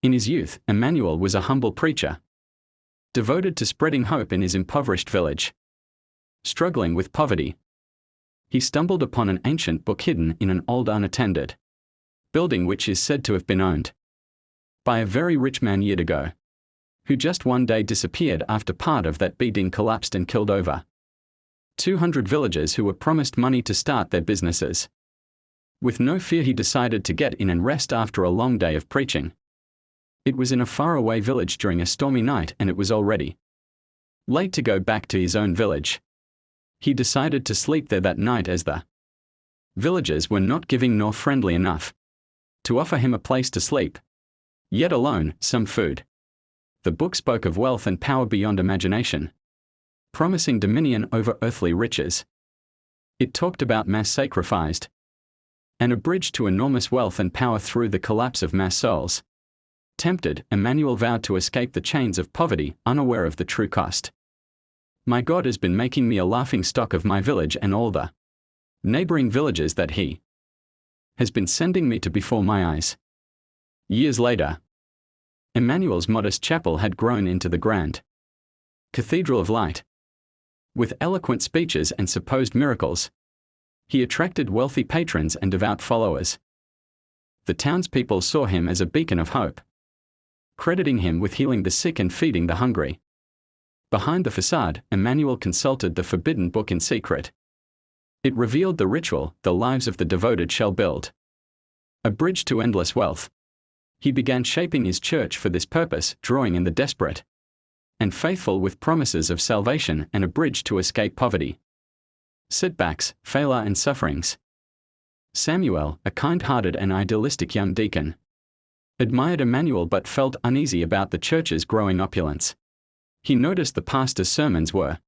In his youth, Emmanuel was a humble preacher, devoted to spreading hope in his impoverished village. Struggling with poverty, he stumbled upon an ancient book hidden in an old unattended building which is said to have been owned by a very rich man years ago, who just one day disappeared after part of that building collapsed and killed over 200 villagers who were promised money to start their businesses. With no fear, he decided to get in and rest after a long day of preaching. It was in a faraway village during a stormy night, and it was already late to go back to his own village. He decided to sleep there that night, as the villagers were not giving nor friendly enough to offer him a place to sleep, yet alone some food. The book spoke of wealth and power beyond imagination, promising dominion over earthly riches. It talked about mass sacrificed, and a bridge to enormous wealth and power through the collapse of mass souls. Tempted, Emmanuel vowed to escape the chains of poverty, unaware of the true cost. My God has been making me a laughing stock of my village and all the neighboring villages that he has been sending me to before my eyes. Years later, Emmanuel's modest chapel had grown into the grand Cathedral of Light. With eloquent speeches and supposed miracles, he attracted wealthy patrons and devout followers. The townspeople saw him as a beacon of hope, crediting him with healing the sick and feeding the hungry. Behind the facade, Emmanuel consulted the forbidden book in secret. It revealed the ritual the lives of the devoted shall build a bridge to endless wealth. He began shaping his church for this purpose, drawing in the desperate and faithful with promises of salvation and a bridge to escape poverty, setbacks, failure and sufferings. Samuel, a kind-hearted and idealistic young deacon, admired Emmanuel but felt uneasy about the church's growing opulence. He noticed the pastor's sermons were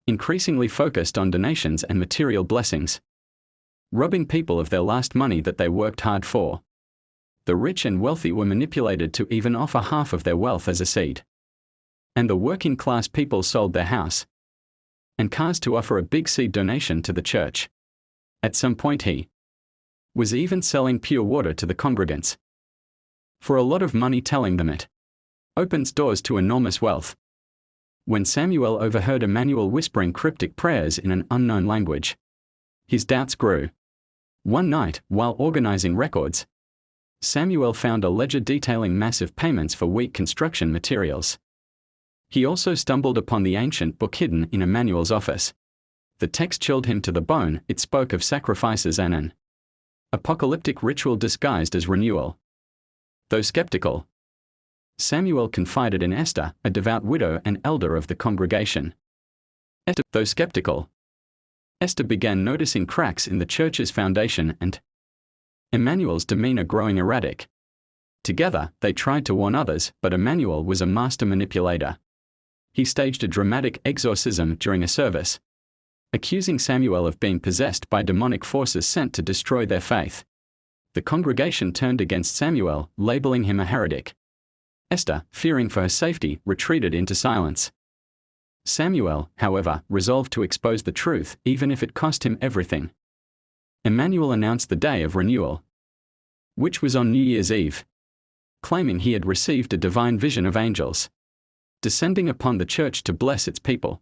increasingly focused on donations and material blessings, robbing people of their last money that they worked hard for. The rich and wealthy were manipulated to even offer half of their wealth as a seed, and the working-class people sold their house and cars to offer a big seed donation to the church. At some point he was even selling pure water to the congregants for a lot of money, telling them it opens doors to enormous wealth. When Samuel overheard Emmanuel whispering cryptic prayers in an unknown language, his doubts grew. One night, while organizing records, Samuel found a ledger detailing massive payments for weak construction materials. He also stumbled upon the ancient book hidden in Emmanuel's office. The text chilled him to the bone. It spoke of sacrifices and an apocalyptic ritual disguised as renewal. Though skeptical, Samuel confided in Esther, a devout widow and elder of the congregation. Though skeptical, Esther began noticing cracks in the church's foundation and Emmanuel's demeanor growing erratic. Together, they tried to warn others, but Emmanuel was a master manipulator. He staged a dramatic exorcism during a service, accusing Samuel of being possessed by demonic forces sent to destroy their faith. The congregation turned against Samuel, labeling him a heretic. Esther, fearing for her safety, retreated into silence. Samuel, however, resolved to expose the truth, even if it cost him everything. Emmanuel announced the day of renewal, which was on New Year's Eve, claiming he had received a divine vision of angels descending upon the church to bless its people.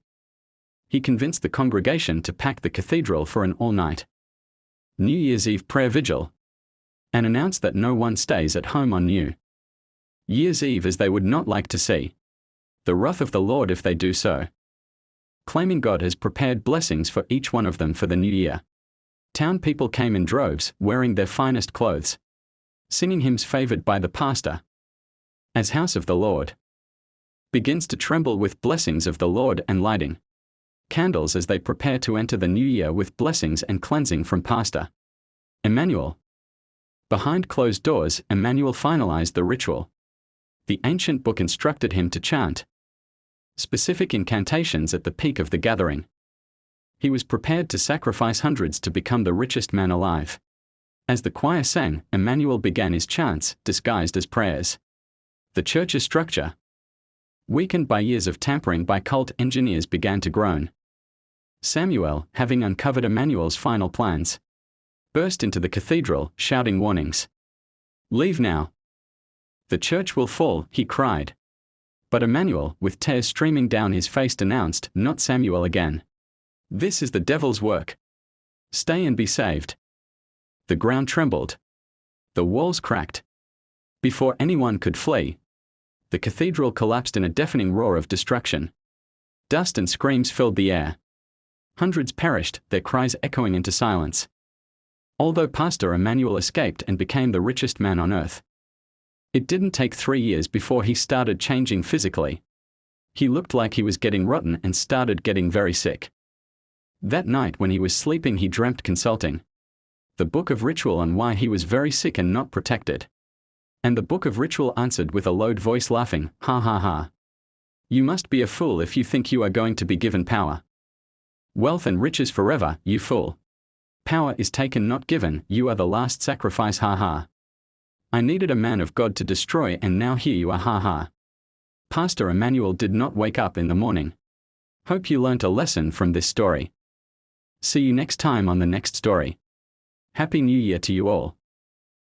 He convinced the congregation to pack the cathedral for an all-night New Year's Eve prayer vigil, and announced that no one stays at home on New Year's Eve, as they would not like to see the wrath of the Lord if they do so, claiming God has prepared blessings for each one of them for the new year. Town people came in droves, wearing their finest clothes, singing hymns favored by the pastor, as house of the Lord begins to tremble with blessings of the Lord, and lighting candles as they prepare to enter the new year with blessings and cleansing from pastor Emmanuel. Behind closed doors, Emmanuel finalized the ritual. The ancient book instructed him to chant specific incantations at the peak of the gathering. He was prepared to sacrifice hundreds to become the richest man alive. As the choir sang, Emmanuel began his chants, disguised as prayers. The church's structure, weakened by years of tampering by cult engineers, began to groan. Samuel, having uncovered Emmanuel's final plans, burst into the cathedral, shouting warnings. "Leave now. The church will fall, he cried. But Emmanuel, with tears streaming down his face, denounced, not Samuel again. This is the devil's work. Stay and be saved. The ground trembled. The walls cracked. Before anyone could flee, the cathedral collapsed in a deafening roar of destruction. Dust and screams filled the air. Hundreds perished, their cries echoing into silence. Although Pastor Emmanuel escaped and became the richest man on earth, it didn't take 3 years before he started changing physically. He looked like he was getting rotten and started getting very sick. That night when he was sleeping, he dreamt consulting the Book of Ritual on why he was very sick and not protected. And the Book of Ritual answered with a loud voice, laughing, ha ha ha. You must be a fool if you think you are going to be given power. Wealth and riches forever, you fool. Power is taken, not given, you are the last sacrifice, ha ha. I needed a man of God to destroy, and now here you are, ha ha. Pastor Emmanuel did not wake up in the morning. Hope you learnt a lesson from this story. See you next time on the next story. Happy New Year to you all.